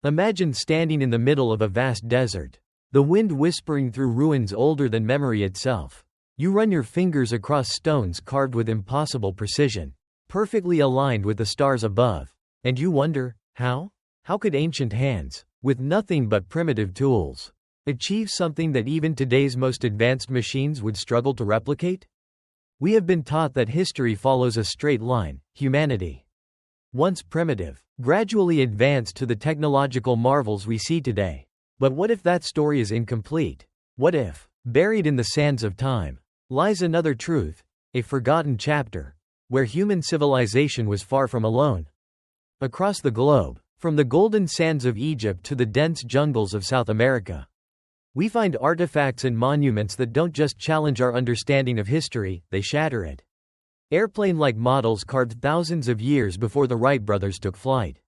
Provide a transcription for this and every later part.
Imagine standing in the middle of a vast desert. The wind whispering through ruins older than memory itself. You run your fingers across stones carved with impossible precision, perfectly aligned with the stars above. And you wonder, how? How could ancient hands, with nothing but primitive tools, achieve something that even today's most advanced machines would struggle to replicate? We have been taught that history follows a straight line. Humanity, once primitive, gradually advanced to the technological marvels we see today. But what if that story is incomplete? What if, buried in the sands of time, lies another truth, a forgotten chapter, where human civilization was far from alone? Across the globe, from the golden sands of Egypt to the dense jungles of South America, we find artifacts and monuments that don't just challenge our understanding of history, they shatter it. Airplane-like models carved thousands of years before the Wright brothers took flight.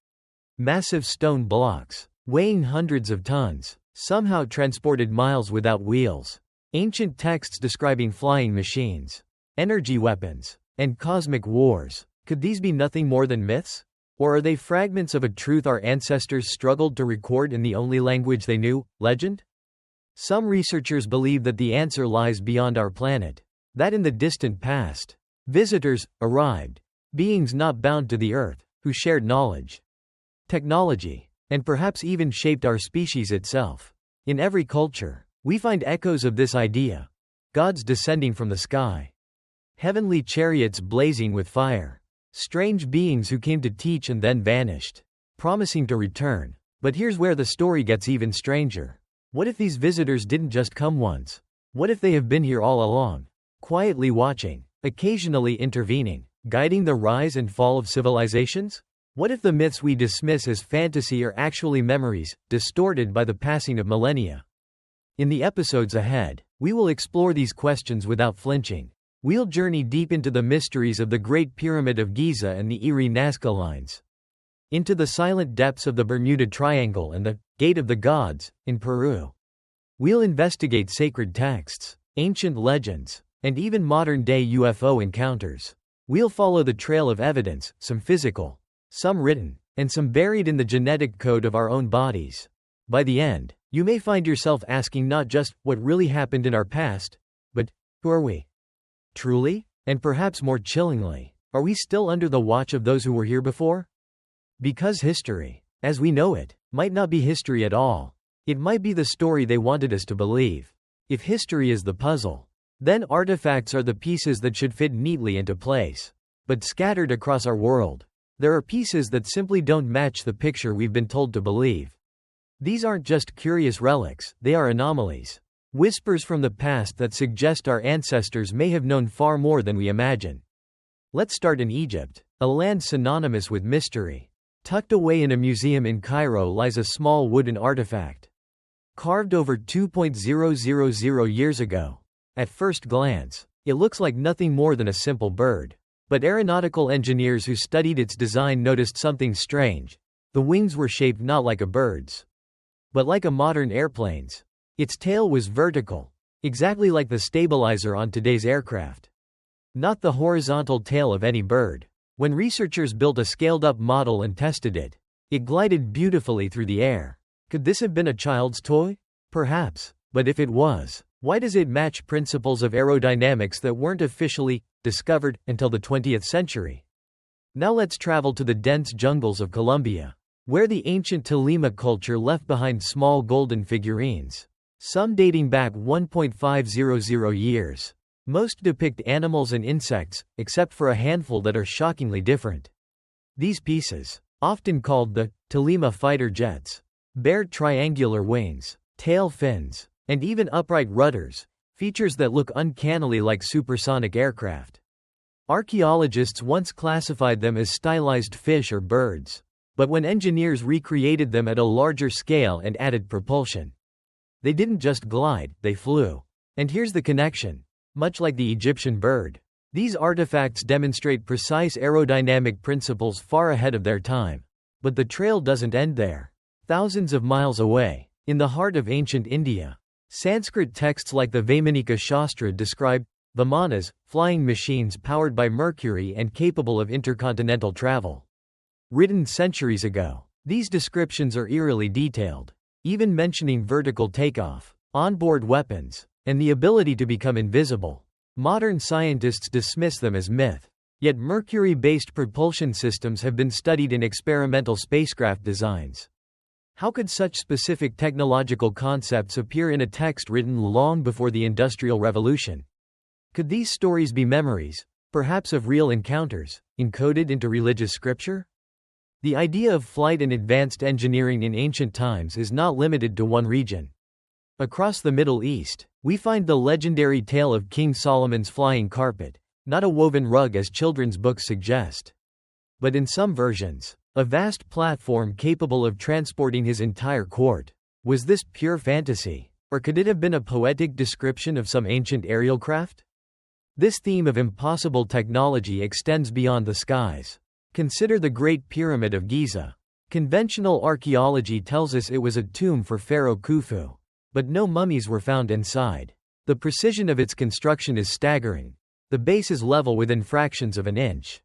Massive stone blocks, weighing hundreds of tons, somehow transported miles without wheels. Ancient texts describing flying machines, energy weapons, and cosmic wars. Could these be nothing more than myths? Or are they fragments of a truth our ancestors struggled to record in the only language they knew, legend? Some researchers believe that the answer lies beyond our planet. That in the distant past, visitors arrived, beings not bound to the earth, who shared knowledge, technology, and perhaps even shaped our species itself. In every culture, we find echoes of this idea. Gods descending from the sky, heavenly chariots blazing with fire, strange beings who came to teach and then vanished, promising to return. But here's where the story gets even stranger. What if these visitors didn't just come once? What if they have been here all along, quietly watching, occasionally intervening, guiding the rise and fall of civilizations? What if the myths we dismiss as fantasy are actually memories, distorted by the passing of millennia? In the episodes ahead, we will explore these questions without flinching. We'll journey deep into the mysteries of the Great Pyramid of Giza and the eerie Nazca Lines, into the silent depths of the Bermuda Triangle and the Gate of the Gods in Peru. We'll investigate sacred texts, ancient legends, and even modern-day UFO encounters. We'll follow the trail of evidence, some physical, some written, and some buried in the genetic code of our own bodies. By the end, you may find yourself asking not just what really happened in our past, but who are we? Truly? And perhaps more chillingly, are we still under the watch of those who were here before? Because history, as we know it, might not be history at all. It might be the story they wanted us to believe. If history is the puzzle, then artifacts are the pieces that should fit neatly into place. But scattered across our world, there are pieces that simply don't match the picture we've been told to believe. These aren't just curious relics, they are anomalies. Whispers from the past that suggest our ancestors may have known far more than we imagine. Let's start in Egypt, a land synonymous with mystery. Tucked away in a museum in Cairo lies a small wooden artifact, carved over 2,000 years ago. At first glance, it looks like nothing more than a simple bird. But aeronautical engineers who studied its design noticed something strange. The wings were shaped not like a bird's, but like a modern airplane's. Its tail was vertical, exactly like the stabilizer on today's aircraft. Not the horizontal tail of any bird. When researchers built a scaled-up model and tested it, it glided beautifully through the air. Could this have been a child's toy? Perhaps. But if it was, why does it match principles of aerodynamics that weren't officially discovered until the 20th century? Now let's travel to the dense jungles of Colombia, where the ancient Tolima culture left behind small golden figurines, some dating back 1.500 years. Most depict animals and insects, except for a handful that are shockingly different. These pieces, often called the Tolima fighter jets, bear triangular wings, tail fins, and even upright rudders, features that look uncannily like supersonic aircraft. Archaeologists once classified them as stylized fish or birds, but when engineers recreated them at a larger scale and added propulsion, they didn't just glide, they flew. And here's the connection. Much like the Egyptian bird, these artifacts demonstrate precise aerodynamic principles far ahead of their time. But the trail doesn't end there. Thousands of miles away, in the heart of ancient India, Sanskrit texts like the Vaimanika Shastra describe Vimanas, flying machines powered by mercury and capable of intercontinental travel. Written centuries ago, These descriptions are eerily detailed, even mentioning vertical takeoff, onboard weapons, and the ability to become invisible. Modern scientists dismiss them as myth. Yet Mercury-based propulsion systems have been studied in experimental spacecraft designs. How could such specific technological concepts appear in a text written long before the Industrial Revolution? Could these stories be memories, perhaps of real encounters, encoded into religious scripture? The idea of flight and advanced engineering in ancient times is not limited to one region. Across the Middle East, we find the legendary tale of King Solomon's flying carpet, not a woven rug as children's books suggest. But in some versions, a vast platform capable of transporting his entire court. Was this pure fantasy, or could it have been a poetic description of some ancient aerial craft? This theme of impossible technology extends beyond the skies. Consider the Great Pyramid of Giza. Conventional archaeology tells us it was a tomb for Pharaoh Khufu, but no mummies were found inside. The precision of its construction is staggering. The base is level within fractions of an inch,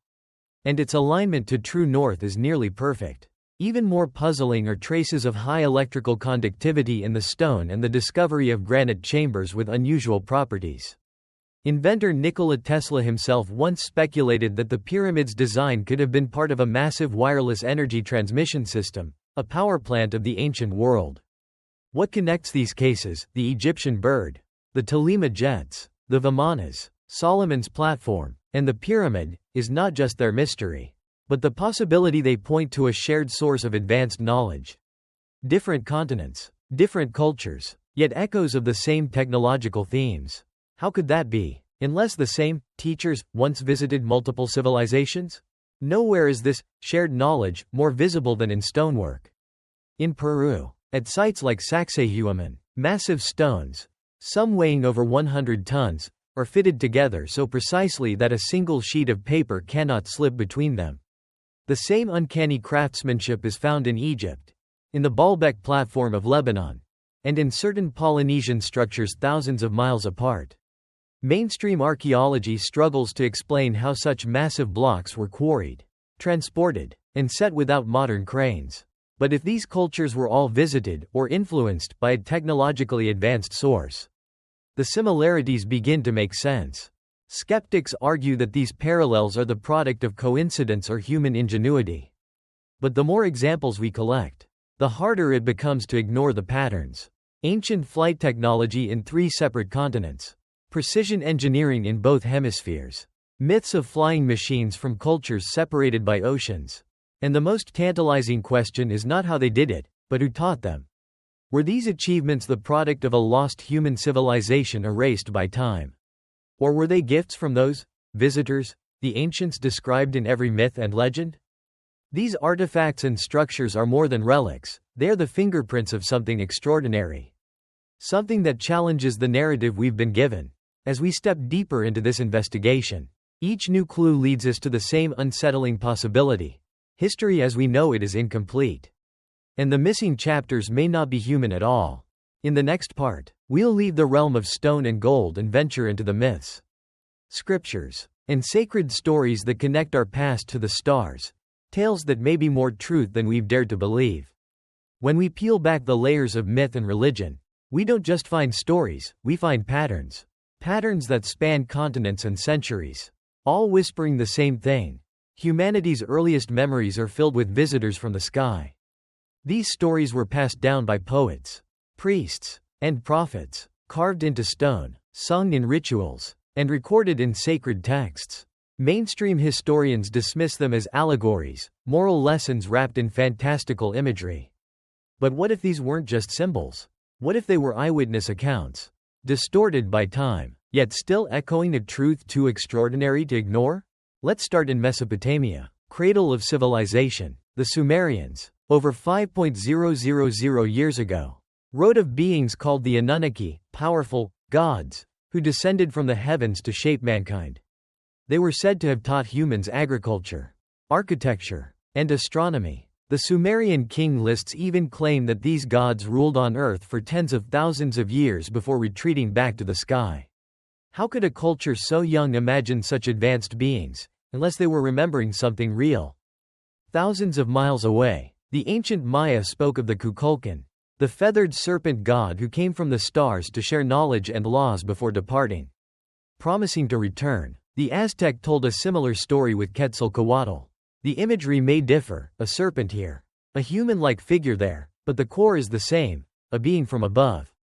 and its alignment to true north is nearly perfect. Even more puzzling are traces of high electrical conductivity in the stone and the discovery of granite chambers with unusual properties. Inventor Nikola Tesla himself once speculated that the pyramid's design could have been part of a massive wireless energy transmission system, a power plant of the ancient world. What connects these cases? The Egyptian bird, the Tolima jets, the Vimanas, Solomon's platform, and the pyramid, is not just their mystery, but the possibility they point to a shared source of advanced knowledge. Different continents, different cultures, yet echoes of the same technological themes. How could that be? Unless the same teachers once visited multiple civilizations? Nowhere is this shared knowledge more visible than in stonework. In Peru, at sites like Sacsayhuaman, massive stones, some weighing over 100 tons, are fitted together so precisely that a single sheet of paper cannot slip between them. The same uncanny craftsmanship is found in Egypt, in the Baalbek platform of Lebanon, and in certain Polynesian structures thousands of miles apart. Mainstream archaeology struggles to explain how such massive blocks were quarried, transported, and set without modern cranes. But if these cultures were all visited or influenced by a technologically advanced source, the similarities begin to make sense. Skeptics argue that these parallels are the product of coincidence or human ingenuity. But the more examples we collect, the harder it becomes to ignore the patterns. Ancient flight technology in 3 separate continents. Precision engineering in both hemispheres. Myths of flying machines from cultures separated by oceans. And the most tantalizing question is not how they did it, but who taught them. Were these achievements the product of a lost human civilization erased by time? Or were they gifts from those visitors, the ancients described in every myth and legend? These artifacts and structures are more than relics, they are the fingerprints of something extraordinary. Something that challenges the narrative we've been given. As we step deeper into this investigation, each new clue leads us to the same unsettling possibility. History as we know it is incomplete. And the missing chapters may not be human at all. In the next part, we'll leave the realm of stone and gold and venture into the myths, scriptures, and sacred stories that connect our past to the stars. Tales that may be more truth than we've dared to believe. When we peel back the layers of myth and religion, we don't just find stories, we find patterns. Patterns that span continents and centuries. All whispering the same thing. Humanity's earliest memories are filled with visitors from the sky. These stories were passed down by poets, priests, and prophets, carved into stone, sung in rituals, and recorded in sacred texts. Mainstream historians dismiss them as allegories, moral lessons wrapped in fantastical imagery. But what if these weren't just symbols? What if they were eyewitness accounts? Distorted by time, yet still echoing a truth too extraordinary to ignore? Let's start in Mesopotamia, cradle of civilization. The Sumerians, over 5,000 years ago, wrote of beings called the Anunnaki, powerful gods, who descended from the heavens to shape mankind. They were said to have taught humans agriculture, architecture, and astronomy. The Sumerian king lists even claim that these gods ruled on earth for tens of thousands of years before retreating back to the sky. How could a culture so young imagine such advanced beings, unless they were remembering something real? Thousands of miles away, The ancient Maya spoke of the Kukulkan, the feathered serpent god who came from the stars to share knowledge and laws before departing, promising to return. The Aztec told a similar story with Quetzalcoatl. The imagery may differ, a serpent here, a human-like figure there, but the core is the same, a being from above,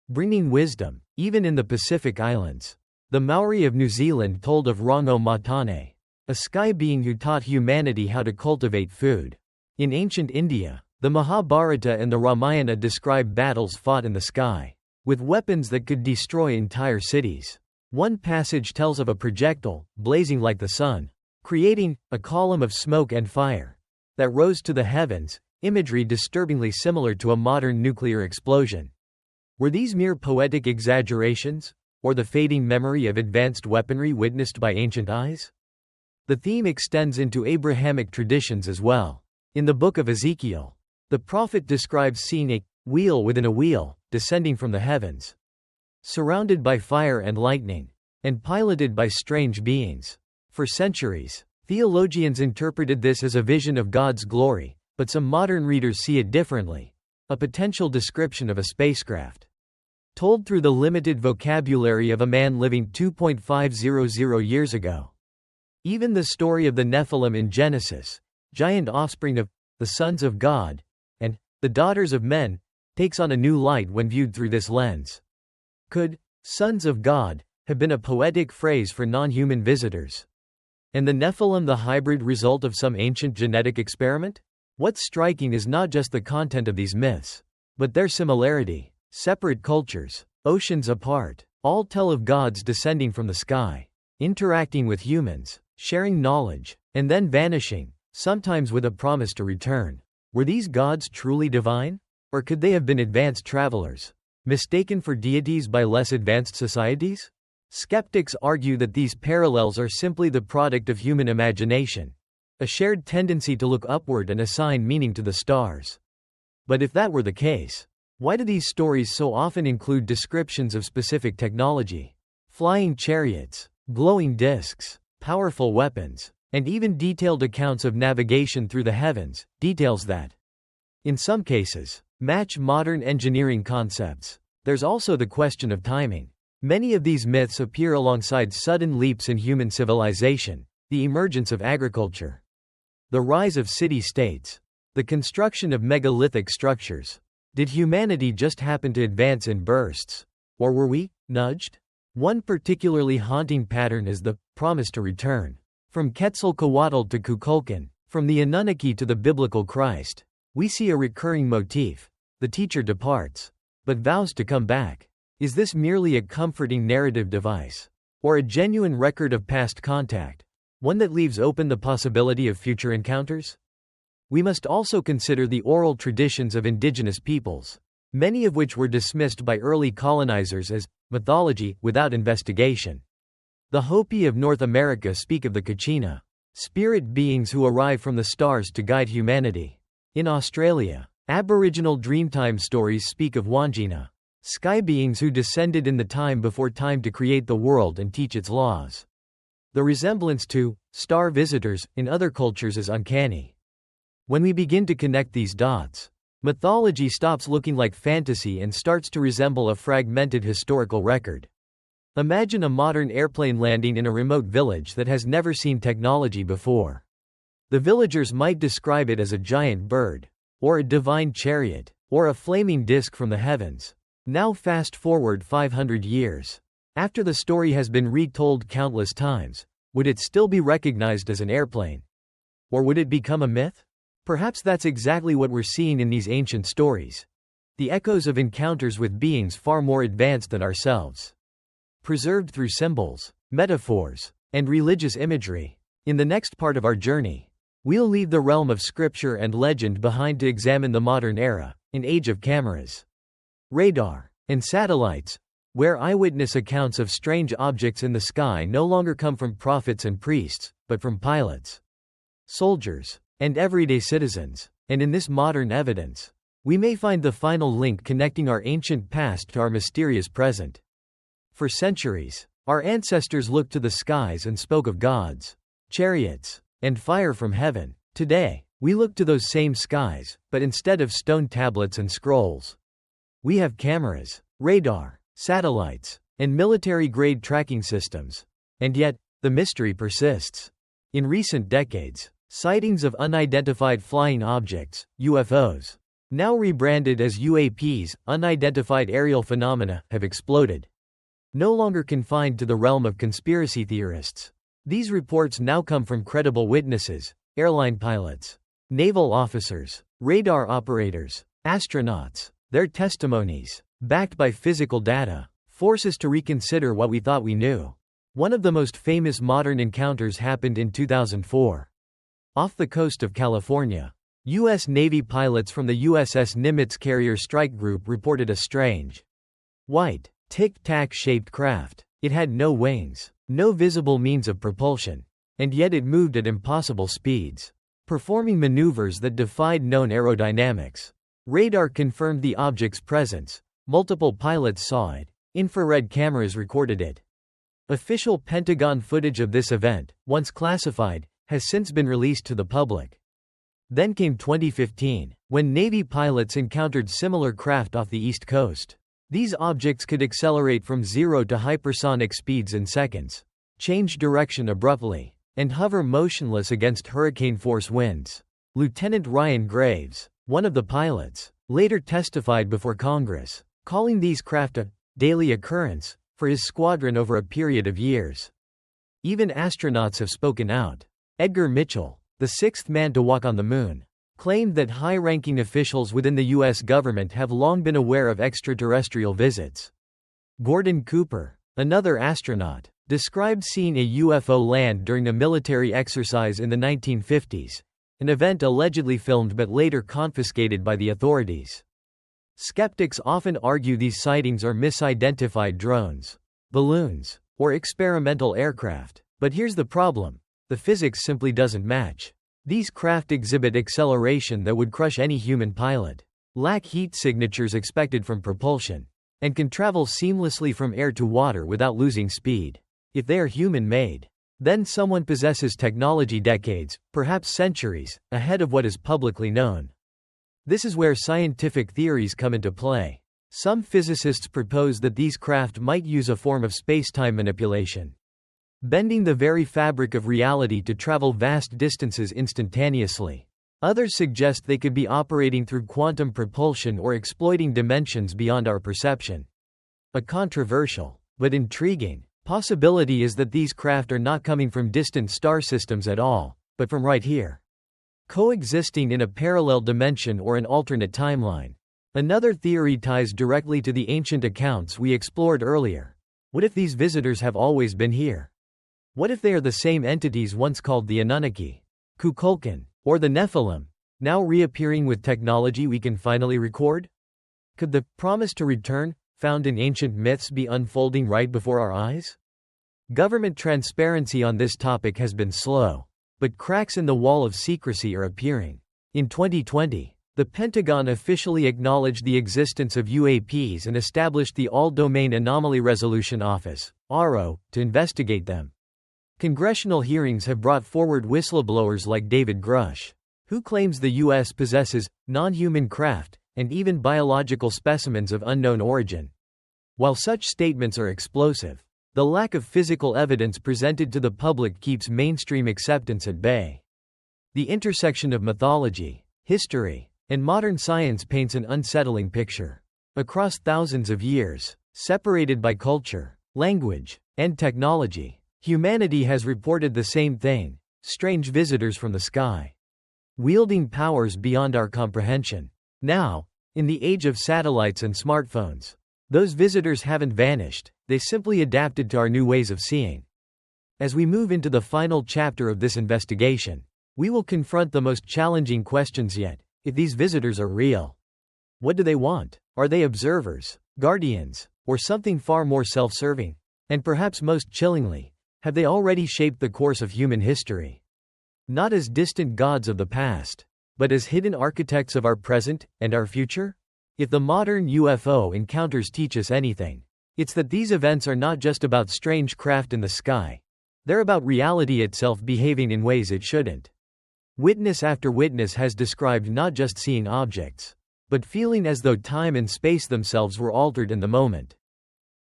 bringing wisdom, even in the Pacific Islands. The Maori of New Zealand told of Rongo Matane, a sky being who taught humanity how to cultivate food. In ancient India, the Mahabharata and the Ramayana describe battles fought in the sky, with weapons that could destroy entire cities. One passage tells of a projectile, blazing like the sun, creating a column of smoke and fire that rose to the heavens, imagery disturbingly similar to a modern nuclear explosion. Were these mere poetic exaggerations, or the fading memory of advanced weaponry witnessed by ancient eyes? The theme extends into Abrahamic traditions as well. In the book of Ezekiel, the prophet describes seeing a wheel within a wheel, descending from the heavens, surrounded by fire and lightning, and piloted by strange beings. For centuries, theologians interpreted this as a vision of God's glory, but some modern readers see it differently, a potential description of a spacecraft. Told through the limited vocabulary of a man living 2.500 years ago. Even the story of the Nephilim in Genesis, giant offspring of the sons of God, and the daughters of men, takes on a new light when viewed through this lens. Could sons of God have been a poetic phrase for non-human visitors? And the Nephilim the hybrid result of some ancient genetic experiment? What's striking is not just the content of these myths, but their similarity. Separate cultures, oceans apart, all tell of gods descending from the sky, interacting with humans, sharing knowledge, and then vanishing, sometimes with a promise to return. Were these gods truly divine? Or could they have been advanced travelers, mistaken for deities by less advanced societies? Skeptics argue that these parallels are simply the product of human imagination, a shared tendency to look upward and assign meaning to the stars. But if that were the case, why do these stories so often include descriptions of specific technology? Flying chariots, glowing discs, powerful weapons, and even detailed accounts of navigation through the heavens, details that, in some cases, match modern engineering concepts. There's also the question of timing. Many of these myths appear alongside sudden leaps in human civilization, the emergence of agriculture, the rise of city-states, the construction of megalithic structures. Did humanity just happen to advance in bursts? Or were we nudged? One particularly haunting pattern is the promise to return. From Quetzalcoatl to Kukulkan, from the Anunnaki to the biblical Christ, we see a recurring motif. The teacher departs, but vows to come back. Is this merely a comforting narrative device? Or a genuine record of past contact? One that leaves open the possibility of future encounters? We must also consider the oral traditions of indigenous peoples, many of which were dismissed by early colonizers as mythology without investigation. The Hopi of North America speak of the Kachina, spirit beings who arrive from the stars to guide humanity. In Australia, Aboriginal Dreamtime stories speak of Wandjina, sky beings who descended in the time before time to create the world and teach its laws. The resemblance to star visitors in other cultures is uncanny. When we begin to connect these dots, mythology stops looking like fantasy and starts to resemble a fragmented historical record. Imagine a modern airplane landing in a remote village that has never seen technology before. The villagers might describe it as a giant bird, or a divine chariot, or a flaming disk from the heavens. Now fast forward 500 years. After the story has been retold countless times, would it still be recognized as an airplane? Or would it become a myth? Perhaps that's exactly what we're seeing in these ancient stories. The echoes of encounters with beings far more advanced than ourselves. Preserved through symbols, metaphors, and religious imagery. In the next part of our journey, we'll leave the realm of scripture and legend behind to examine the modern era, an age of cameras, radar, and satellites, where eyewitness accounts of strange objects in the sky no longer come from prophets and priests, but from pilots, soldiers, and everyday citizens. And in this modern evidence, we may find the final link connecting our ancient past to our mysterious present. For centuries, our ancestors looked to the skies and spoke of gods, chariots, and fire from heaven. Today, We look to those same skies, but instead of stone tablets and scrolls, we have cameras, radar, satellites, and military-grade tracking systems. And yet, the mystery persists. In recent decades, sightings of unidentified flying objects, UFOs, now rebranded as UAPs, unidentified aerial phenomena, have exploded. No longer confined to the realm of conspiracy theorists. These reports now come from credible witnesses, airline pilots, naval officers, radar operators, astronauts. Their testimonies, backed by physical data, force us to reconsider what we thought we knew. One of the most famous modern encounters happened in 2004. Off the coast of California, U.S. Navy pilots from the USS Nimitz carrier strike group reported a strange, white, tic-tac-shaped craft. It had no wings, no visible means of propulsion, and yet it moved at impossible speeds, performing maneuvers that defied known aerodynamics. Radar confirmed the object's presence, multiple pilots saw it, infrared cameras recorded it. Official Pentagon footage of this event, once classified, has since been released to the public. Then came 2015, when Navy pilots encountered similar craft off the East Coast. These objects could accelerate from 0 to hypersonic speeds in seconds, change direction abruptly, and hover motionless against hurricane-force winds. Lieutenant Ryan Graves, one of the pilots, later testified before Congress, calling these craft a daily occurrence for his squadron over a period of years. Even astronauts have spoken out. Edgar Mitchell, the sixth man to walk on the moon, claimed that high-ranking officials within the U.S. government have long been aware of extraterrestrial visits. Gordon Cooper, another astronaut, described seeing a UFO land during a military exercise in the 1950s, an event allegedly filmed but later confiscated by the authorities. Skeptics often argue these sightings are misidentified drones, balloons, or experimental aircraft. But here's the problem: the physics simply doesn't match. These craft exhibit acceleration that would crush any human pilot, lack heat signatures expected from propulsion, and can travel seamlessly from air to water without losing speed. If they are human-made, then someone possesses technology decades, perhaps centuries, ahead of what is publicly known. This is where scientific theories come into play. Some physicists propose that these craft might use a form of space-time manipulation, bending the very fabric of reality to travel vast distances instantaneously. Others suggest they could be operating through quantum propulsion or exploiting dimensions beyond our perception. A controversial, but intriguing, possibility is that these craft are not coming from distant star systems at all, but from right here, coexisting in a parallel dimension or an alternate timeline. Another theory ties directly to the ancient accounts we explored earlier. What if these visitors have always been here? What if they are the same entities once called the Anunnaki, Kukulkan, or the Nephilim, now reappearing with technology we can finally record? Could the promise to return, found in ancient myths, be unfolding right before our eyes? Government transparency on this topic has been slow, but cracks in the wall of secrecy are appearing. In 2020, the Pentagon officially acknowledged the existence of UAPs and established the All-Domain Anomaly Resolution Office, ARO, to investigate them. Congressional hearings have brought forward whistleblowers like David Grush, who claims the U.S. possesses non-human craft and even biological specimens of unknown origin. While such statements are explosive, the lack of physical evidence presented to the public keeps mainstream acceptance at bay. The intersection of mythology, history, and modern science paints an unsettling picture. Across thousands of years, separated by culture, language, and technology, humanity has reported the same thing: strange visitors from the sky, wielding powers beyond our comprehension. Now, in the age of satellites and smartphones, those visitors haven't vanished, they simply adapted to our new ways of seeing. As we move into the final chapter of this investigation, we will confront the most challenging questions yet. If these visitors are real, what do they want? Are they observers, guardians, or something far more self-serving? And perhaps most chillingly, have they already shaped the course of human history? Not as distant gods of the past, but as hidden architects of our present and our future? If the modern UFO encounters teach us anything, it's that these events are not just about strange craft in the sky. They're about reality itself behaving in ways it shouldn't. Witness after witness has described not just seeing objects, but feeling as though time and space themselves were altered in the moment.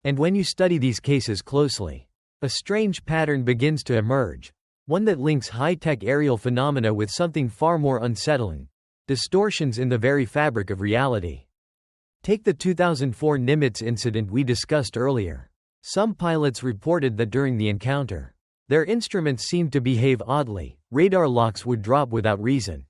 And when you study these cases closely, a strange pattern begins to emerge, one that links high-tech aerial phenomena with something far more unsettling: distortions in the very fabric of reality. Take the 2004 Nimitz incident we discussed earlier. Some pilots reported that during the encounter, their instruments seemed to behave oddly, radar locks would drop without reason.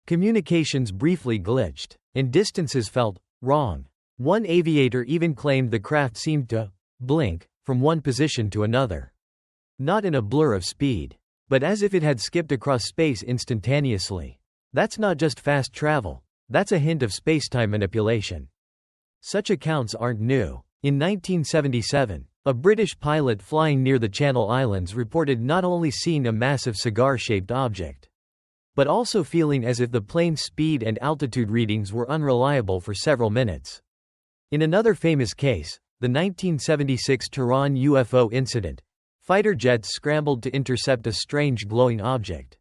Communications briefly glitched, and distances felt wrong. One aviator even claimed the craft seemed to blink from one position to another. Not in a blur of speed, but as if it had skipped across space instantaneously. That's not just fast travel, that's a hint of space-time manipulation. Such accounts aren't new. In 1977, a British pilot flying near the Channel Islands reported not only seeing a massive cigar-shaped object, but also feeling as if the plane's speed and altitude readings were unreliable for several minutes. In another famous case, the 1976 Tehran UFO incident, fighter jets scrambled to intercept a strange glowing object.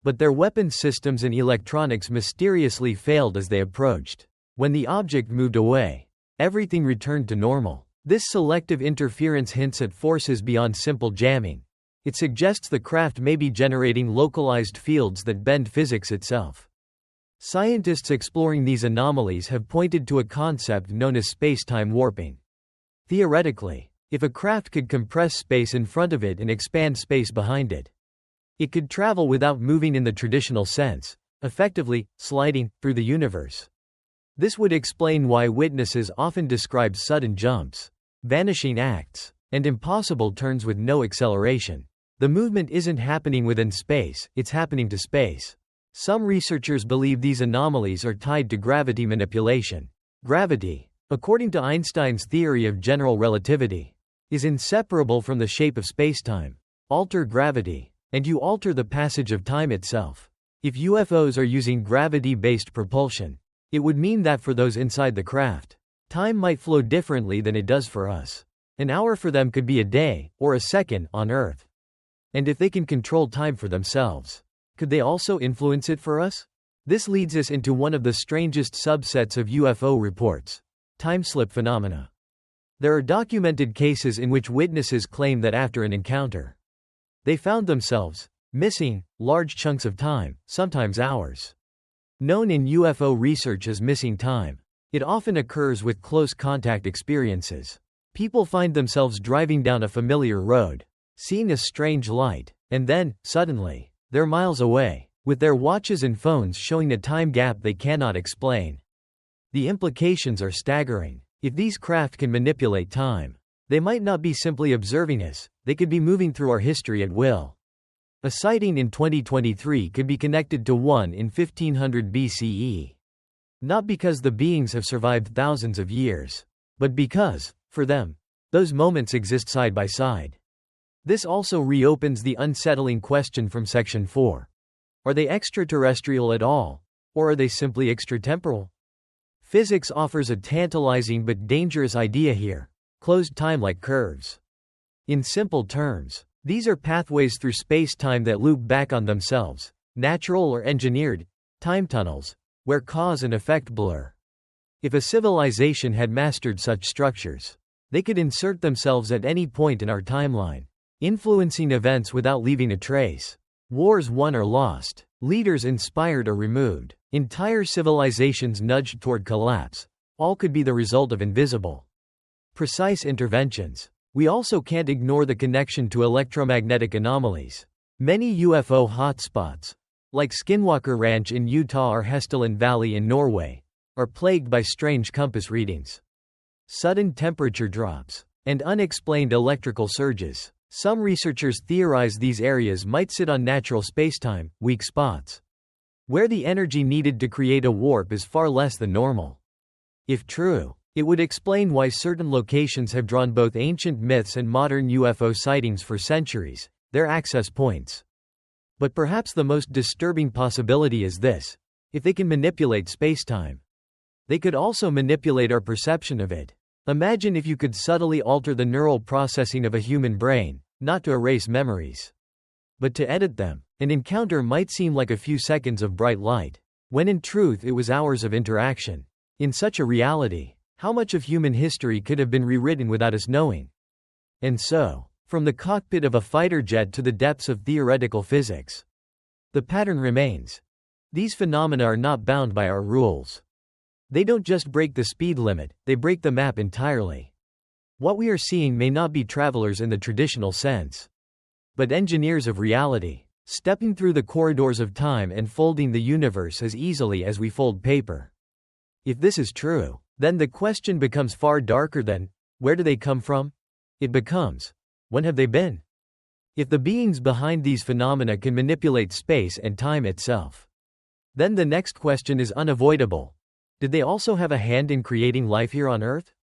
But their weapons systems and electronics mysteriously failed as they approached. When the object moved away, everything returned to normal. This selective interference hints at forces beyond simple jamming. It suggests the craft may be generating localized fields that bend physics itself. Scientists exploring these anomalies have pointed to a concept known as space-time warping. Theoretically, if a craft could compress space in front of it and expand space behind it, it could travel without moving in the traditional sense, effectively sliding through the universe. This would explain why witnesses often describe sudden jumps, vanishing acts, and impossible turns with no acceleration. The movement isn't happening within space, it's happening to space. Some researchers believe these anomalies are tied to gravity manipulation. Gravity, according to Einstein's theory of general relativity, is inseparable from the shape of spacetime. Alter gravity, and you alter the passage of time itself. If UFOs are using gravity-based propulsion, it would mean that for those inside the craft, time might flow differently than it does for us. An hour for them could be a day, or a second, on Earth. And if they can control time for themselves, could they also influence it for us? This leads us into one of the strangest subsets of UFO reports: time-slip phenomena. There are documented cases in which witnesses claim that after an encounter, they found themselves missing large chunks of time, sometimes hours. Known in UFO research as missing time, it often occurs with close contact experiences. People find themselves driving down a familiar road, seeing a strange light, and then, suddenly, they're miles away, with their watches and phones showing a time gap they cannot explain. The implications are staggering. If these craft can manipulate time, they might not be simply observing us, they could be moving through our history at will. A sighting in 2023 could be connected to one in 1500 BCE. Not because the beings have survived thousands of years, but because, for them, those moments exist side by side. This also reopens the unsettling question from Section 4. Are they extraterrestrial at all? Or are they simply extratemporal? Physics offers a tantalizing but dangerous idea here: closed time like curves. In simple terms, these are pathways through space-time that loop back on themselves, natural or engineered, time tunnels, where cause and effect blur. If a civilization had mastered such structures, they could insert themselves at any point in our timeline, influencing events without leaving a trace. Wars won or lost, leaders inspired or removed, entire civilizations nudged toward collapse, all could be the result of invisible, precise interventions. We also can't ignore the connection to electromagnetic anomalies. Many UFO hotspots, like Skinwalker Ranch in Utah or Hesteland Valley in Norway, are plagued by strange compass readings, sudden temperature drops, and unexplained electrical surges. Some researchers theorize these areas might sit on natural spacetime, weak spots, where the energy needed to create a warp is far less than normal. If true, it would explain why certain locations have drawn both ancient myths and modern UFO sightings for centuries, their access points. But perhaps the most disturbing possibility is this: if they can manipulate spacetime, they could also manipulate our perception of it. Imagine if you could subtly alter the neural processing of a human brain, not to erase memories, but to edit them. An encounter might seem like a few seconds of bright light, when in truth it was hours of interaction. In such a reality, how much of human history could have been rewritten without us knowing? And so, from the cockpit of a fighter jet to the depths of theoretical physics, the pattern remains. These phenomena are not bound by our rules. They don't just break the speed limit, they break the map entirely. What we are seeing may not be travelers in the traditional sense, but engineers of reality, stepping through the corridors of time and folding the universe as easily as we fold paper. If this is true, then the question becomes far darker than, where do they come from? It becomes, when have they been? If the beings behind these phenomena can manipulate space and time itself, then the next question is unavoidable. Did they also have a hand in creating life here on Earth?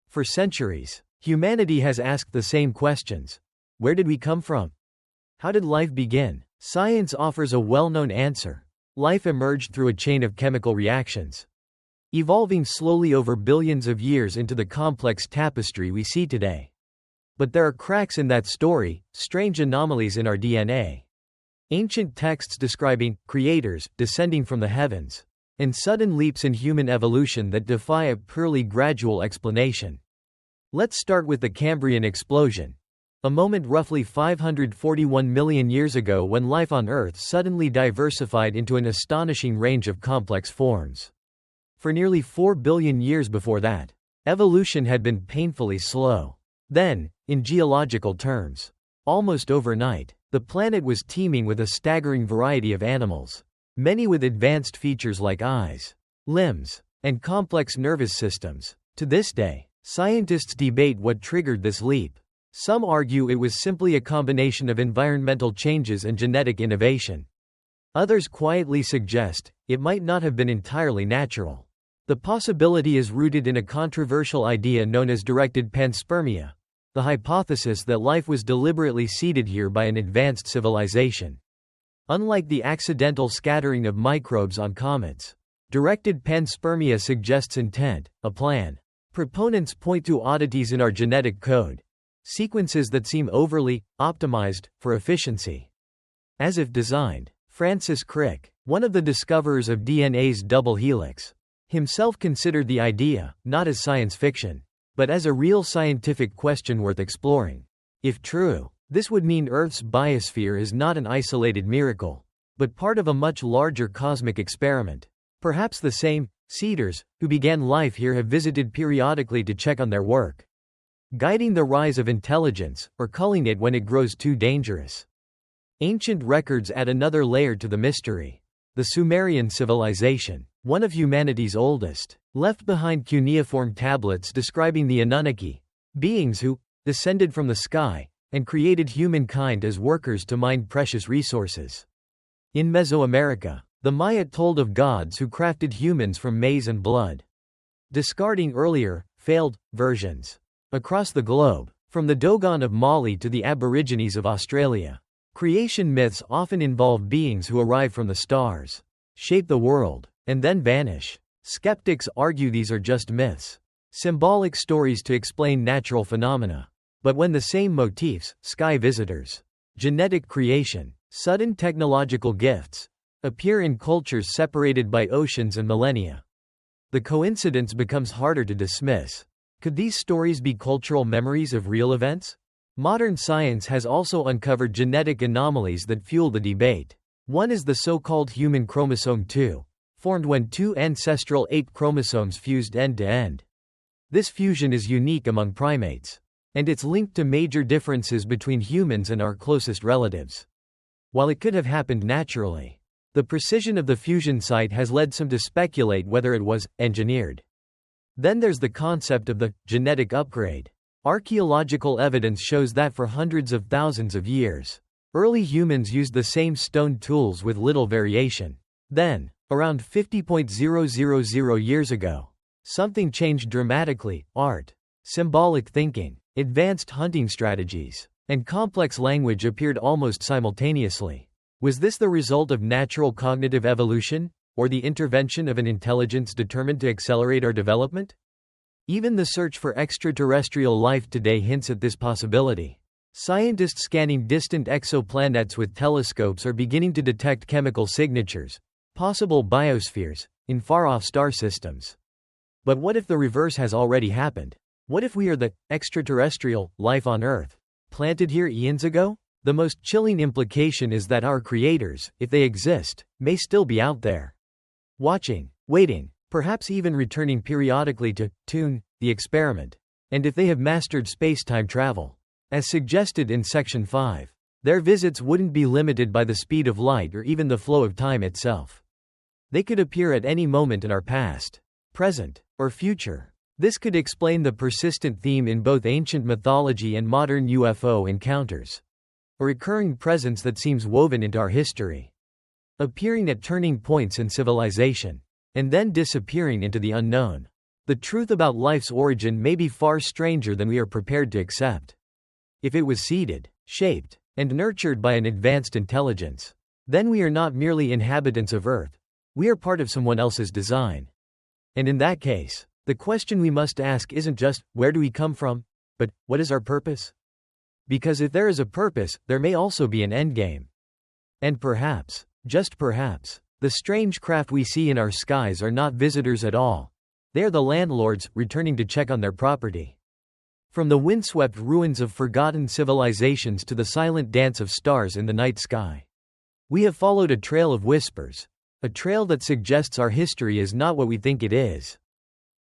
For centuries, humanity has asked the same questions. Where did we come from? How did life begin? Science offers a well-known answer. Life emerged through a chain of chemical reactions, evolving slowly over billions of years into the complex tapestry we see today. But there are cracks in that story, strange anomalies in our DNA. Ancient texts describing creators descending from the heavens, and sudden leaps in human evolution that defy a purely gradual explanation. Let's start with the Cambrian explosion, a moment roughly 541 million years ago when life on Earth suddenly diversified into an astonishing range of complex forms. For nearly 4 billion years before that, evolution had been painfully slow. Then, in geological terms, almost overnight, the planet was teeming with a staggering variety of animals, many with advanced features like eyes, limbs, and complex nervous systems. To this day, scientists debate what triggered this leap. Some argue it was simply a combination of environmental changes and genetic innovation. Others quietly suggest it might not have been entirely natural. The possibility is rooted in a controversial idea known as directed panspermia, the hypothesis that life was deliberately seeded here by an advanced civilization. Unlike the accidental scattering of microbes on comets, directed panspermia suggests intent, a plan. Proponents point to oddities in our genetic code, sequences that seem overly optimized for efficiency, as if designed. Francis Crick, one of the discoverers of DNA's double helix, himself considered the idea not as science fiction, but as a real scientific question worth exploring. If true, this would mean Earth's biosphere is not an isolated miracle, but part of a much larger cosmic experiment. Perhaps the same seeders who began life here have visited periodically to check on their work, guiding the rise of intelligence, or culling it when it grows too dangerous. Ancient records add another layer to the mystery. The Sumerian civilization, one of humanity's oldest, left behind cuneiform tablets describing the Anunnaki, beings who descended from the sky and created humankind as workers to mine precious resources. In Mesoamerica, the Maya told of gods who crafted humans from maize and blood, discarding earlier, failed versions. Across the globe, from the Dogon of Mali to the Aborigines of Australia, creation myths often involve beings who arrive from the stars, shape the world, and then vanish. Skeptics argue these are just myths, symbolic stories to explain natural phenomena. But when the same motifs, sky visitors, genetic creation, sudden technological gifts, appear in cultures separated by oceans and millennia, the coincidence becomes harder to dismiss. Could these stories be cultural memories of real events? Modern science has also uncovered genetic anomalies that fuel the debate. One is the so-called human chromosome 2, formed when two ancestral ape chromosomes fused end to end. This fusion is unique among primates, and it's linked to major differences between humans and our closest relatives. While it could have happened naturally, the precision of the fusion site has led some to speculate whether it was engineered. Then there's the concept of the genetic upgrade. Archaeological evidence shows that for hundreds of thousands of years, early humans used the same stone tools with little variation. Then, around 50,000 years ago, something changed dramatically. Art, symbolic thinking, advanced hunting strategies, and complex language appeared almost simultaneously. Was this the result of natural cognitive evolution, or the intervention of an intelligence determined to accelerate our development? Even the search for extraterrestrial life today hints at this possibility. Scientists scanning distant exoplanets with telescopes are beginning to detect chemical signatures, possible biospheres, in far-off star systems. But what if the reverse has already happened? What if we are the extraterrestrial life on Earth, planted here eons ago? The most chilling implication is that our creators, if they exist, may still be out there, watching, waiting, perhaps even returning periodically to tune the experiment. And if they have mastered space-time travel, as suggested in Section 5, their visits wouldn't be limited by the speed of light or even the flow of time itself. They could appear at any moment in our past, present, or future. This could explain the persistent theme in both ancient mythology and modern UFO encounters. A recurring presence that seems woven into our history, appearing at turning points in civilization, and then disappearing into the unknown. The truth about life's origin may be far stranger than we are prepared to accept. If it was seeded, shaped, and nurtured by an advanced intelligence, then we are not merely inhabitants of Earth. We are part of someone else's design. And in that case, the question we must ask isn't just, where do we come from? But, what is our purpose? Because if there is a purpose, there may also be an endgame. And perhaps, just perhaps, the strange craft we see in our skies are not visitors at all. They are the landlords, returning to check on their property. From the windswept ruins of forgotten civilizations to the silent dance of stars in the night sky, we have followed a trail of whispers, a trail that suggests our history is not what we think it is.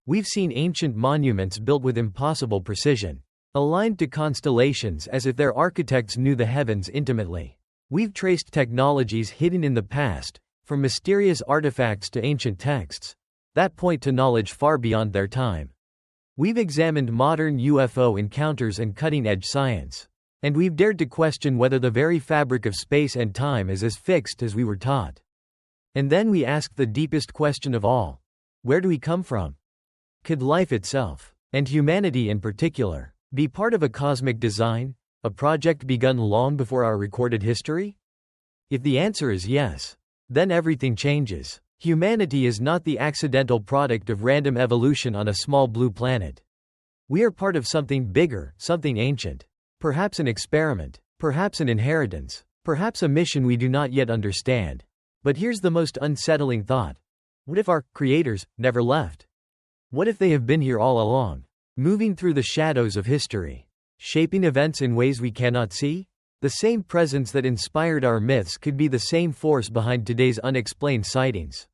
We've seen ancient monuments built with impossible precision, aligned to constellations as if their architects knew the heavens intimately. We've traced technologies hidden in the past, from mysterious artifacts to ancient texts, that point to knowledge far beyond their time. We've examined modern UFO encounters and cutting-edge science, and we've dared to question whether the very fabric of space and time is as fixed as we were taught. And then we asked the deepest question of all: where do we come from? Could life itself, and humanity in particular, be part of a cosmic design, a project begun long before our recorded history? If the answer is yes, then everything changes. Humanity is not the accidental product of random evolution on a small blue planet. We are part of something bigger, something ancient. Perhaps an experiment, perhaps an inheritance, perhaps a mission we do not yet understand. But here's the most unsettling thought. What if our creators never left? What if they have been here all along, moving through the shadows of history, shaping events in ways we cannot see? The same presence that inspired our myths could be the same force behind today's unexplained sightings.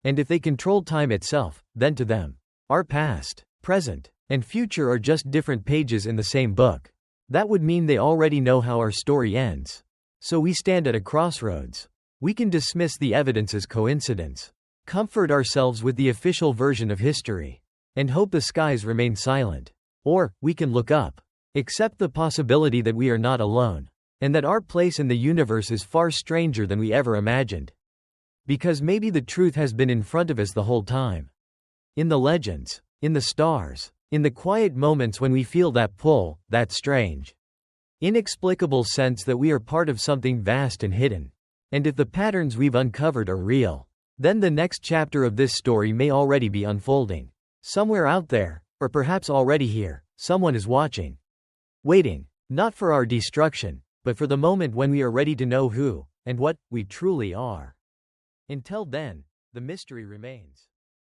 And if they control time itself, then to them, our past, present, and future are just different pages in the same book. That would mean they already know how our story ends. So we stand at a crossroads. We can dismiss the evidence as coincidence, comfort ourselves with the official version of history, and hope the skies remain silent. Or, we can look up, accept the possibility that we are not alone, and that our place in the universe is far stranger than we ever imagined. Because maybe the truth has been in front of us the whole time. In the legends, in the stars, in the quiet moments when we feel that pull, that strange, inexplicable sense that we are part of something vast and hidden. And if the patterns we've uncovered are real, then the next chapter of this story may already be unfolding. Somewhere out there, or perhaps already here, someone is watching. Waiting, not for our destruction, but for the moment when we are ready to know who, and what, we truly are. Until then, the mystery remains.